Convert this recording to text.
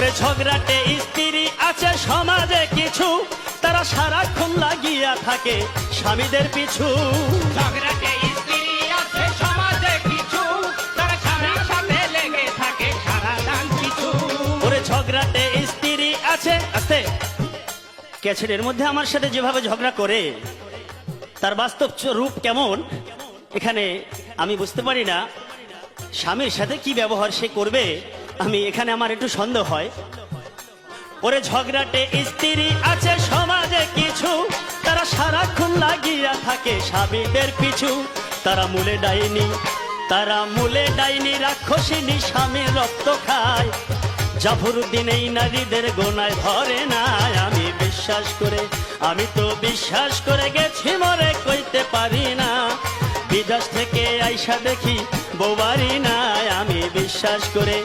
ওরে ঝগড়াটে স্ত্রী আছে সমাজে কিছু, তারা সারাক্ষণ লাগিয়া থাকে স্বামীদের পিছু। ঝগড়াটে স্ত্রী আছে সমাজে কিছু, তারা স্বামীর সাথে লেগে থাকে সারাদান পিছু। ওরে ঝগড়াটে স্ত্রী আছে, আস্তে ক্যাছেটের মধ্যে আমার সাথে যেভাবে ঝগড়া করে তার বাস্তব রূপ কেমন এখানে আমি বুঝতে পারি না। স্বামীর সাথে কি ব্যবহার সে করবে আমি এখানে আমার একটু সন্দেহ হয়। ওরে ঝগড়াটে স্ত্রী আছে সমাজে কিছু, তারা সারাক্ষণ লাগিয়া থাকে স্বামীদের পিছু। তারা মূলে ডাইনি, তারা মূলে ডাইনি রাক্ষসিনী, স্বামীর রক্ত খায়। জাফরউদ্দিন এই নারীদের গোনায় ধরে নাই। আমি তো বিশ্বাস করে গেছি মরে কইতে পারি না। বিদেশ থেকে আইসা দেখি বউ বাড়ি নাই। আমি বিশ্বাস করে